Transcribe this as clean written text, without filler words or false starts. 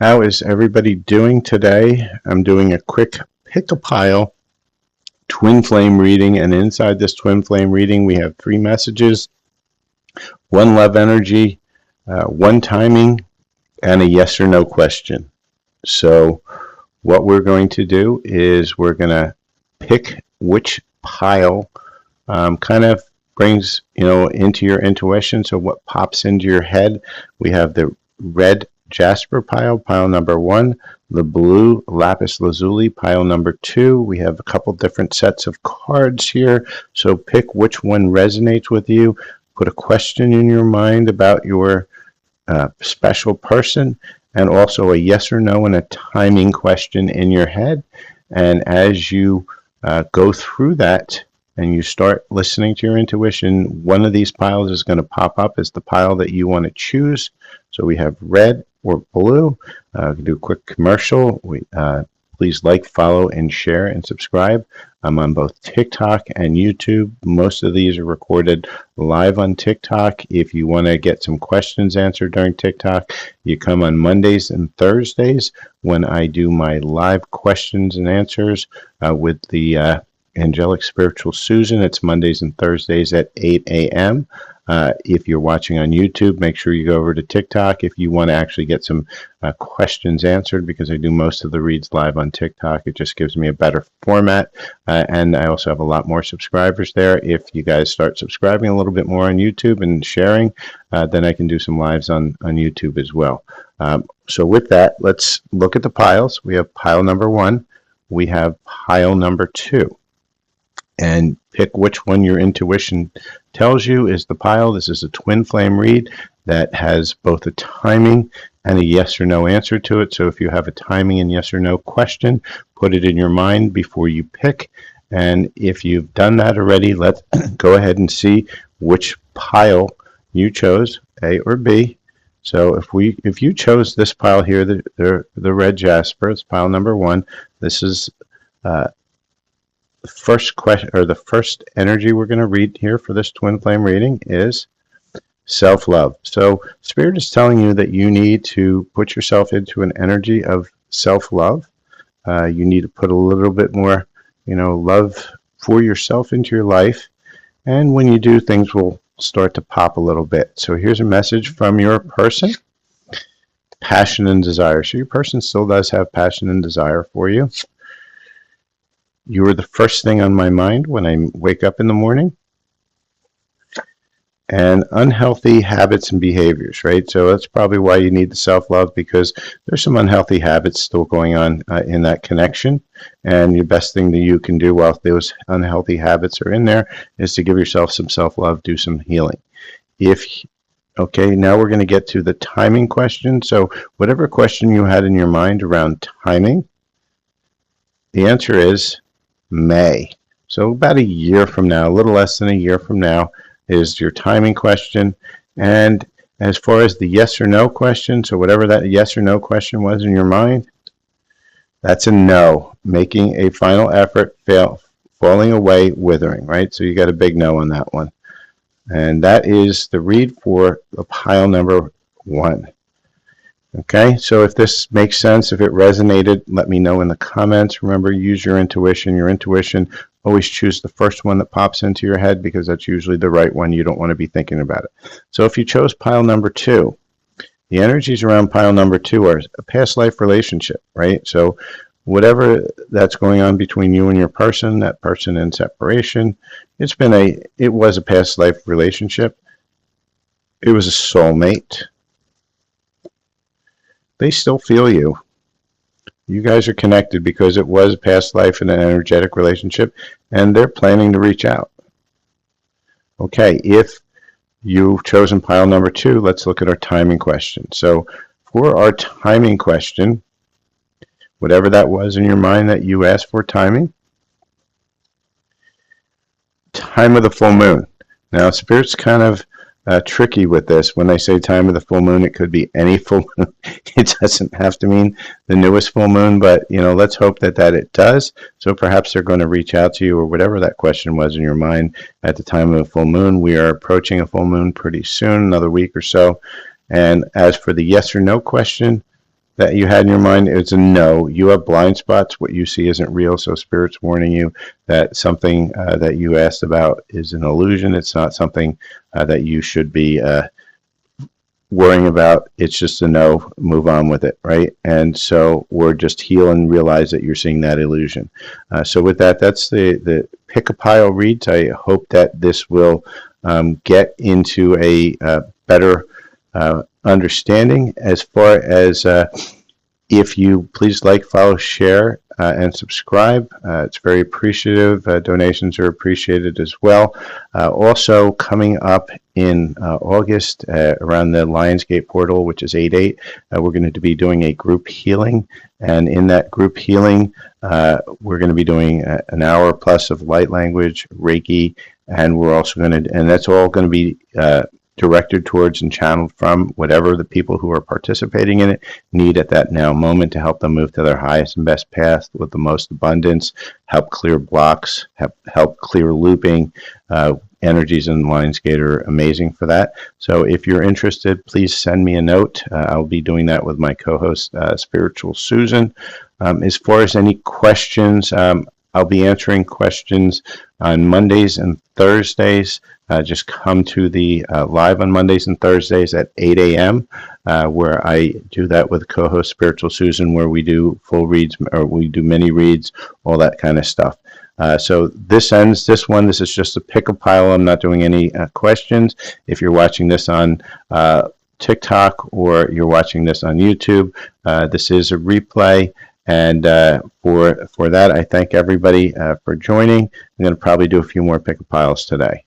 How is everybody doing today? I'm doing a quick pick a pile twin flame reading, and inside this twin flame reading, we have three messages: one love energy, one timing, and a yes or no question. So, what we're going to do is we're going to pick which pile kind of brings into your intuition. So, what pops into your head? We have the red jasper pile number 1, the blue lapis lazuli, pile number 2. We have a couple different sets of cards here, so pick which one resonates with you. Put a question in your mind about your special person, and also a yes or no and a timing question in your head. And as you go through that and you start listening to your intuition, one of these piles is going to pop up as the pile that you want to choose. So we have red or blue. We can do a quick commercial. Please like, follow, and share and subscribe. I'm on both TikTok and YouTube. Most of these are recorded live on TikTok. If you want to get some questions answered during TikTok, you come on Mondays and Thursdays when I do my live questions and answers with the Angelic Spiritual Susan. It's Mondays and Thursdays at 8 a.m. If you're watching on YouTube, make sure you go over to TikTok if you want to actually get some questions answered, because I do most of the reads live on TikTok. It just gives me a better format, and I also have a lot more subscribers there. If you guys start subscribing a little bit more on YouTube and sharing, then I can do some lives on YouTube as well. So with that, let's look at the piles. We have pile number 1. We have pile number 2. And pick which one your intuition tells you is the pile. This is a twin flame read that has both a timing and a yes or no answer to it. So if you have a timing and yes or no question, put it in your mind before you pick. And if you've done that already, let's go ahead and see which pile you chose, A or B. So if you chose this pile here, the red jasper, it's pile number 1. This is the first question, or the first energy we're going to read here for this twin flame reading is self-love. So Spirit is telling you that you need to put yourself into an energy of self-love. You need to put a little bit more, love for yourself into your life. And when you do, things will start to pop a little bit. So here's a message from your person: passion and desire. So your person still does have passion and desire for you. You are the first thing on my mind when I wake up in the morning. And unhealthy habits and behaviors, right? So that's probably why you need the self-love, because there's some unhealthy habits still going on in that connection. And the best thing that you can do while those unhealthy habits are in there is to give yourself some self-love, do some healing. Okay, now we're going to get to the timing question. So whatever question you had in your mind around timing, the answer is May. So about a year from now, a little less than a year from now, is your timing question. And as far as the yes or no question, so whatever that yes or no question was in your mind, that's a no. Making a final effort, falling away, withering, right? So you got a big no on that one. And that is the read for the pile number 1. Okay, so if this makes sense, if it resonated, let me know in the comments. Remember, use your intuition. Your intuition, always choose the first one that pops into your head, because that's usually the right one. You don't want to be thinking about it. So if you chose pile number 2, the energies around pile number 2 are a past life relationship, right? So whatever that's going on between you and your person, that person in separation, it was a past life relationship. It was a soulmate. They still feel you. You guys are connected because it was a past life and an energetic relationship, and they're planning to reach out. Okay, if you've chosen pile number 2, let's look at our timing question. So for our timing question, whatever that was in your mind that you asked for timing, time of the full moon. Now, Spirit's kind of tricky with this. When they say time of the full moon, it could be any full moon. It doesn't have to mean the newest full moon, but let's hope that it does. So perhaps they're going to reach out to you, or whatever that question was in your mind at the time of the full moon. We are approaching a full moon pretty soon, another week or so. And as for the yes or no question, that you had in your mind, it's a no. You have blind spots. What you see isn't real, so Spirit's warning you that something that you asked about is an illusion. It's not something that you should be worrying about. It's just a no, move on with it, right? And so, or just heal and realize that you're seeing that illusion. So with that, that's the pick a pile reads. I hope that this will get into a better understanding. As far as if you please like, follow, share, and subscribe. It's very appreciative. Donations are appreciated as well. Also, coming up in August, around the Lionsgate portal, which is 8/8, we're going to be doing a group healing. And in that group healing, we're going to be doing an hour plus of light language, Reiki, and we're also going to, and that's all going to be directed towards and channeled from whatever the people who are participating in it need at that now moment to help them move to their highest and best path with the most abundance, help clear blocks, help clear looping. Energies in Lionsgate are amazing for that. So if you're interested, please send me a note. I'll be doing that with my co-host, Spiritual Susan. As far as any questions, I'll be answering questions on Mondays and Thursdays. Just come to the live on Mondays and Thursdays at 8 a.m., where I do that with co-host Spiritual Susan, where we do full reads, or we do mini reads, all that kind of stuff. So this ends this one. This is just a pick a pile. I'm not doing any questions. If you're watching this on TikTok or you're watching this on YouTube, this is a replay. And for that, I thank everybody for joining. I'm going to probably do a few more pick a piles today.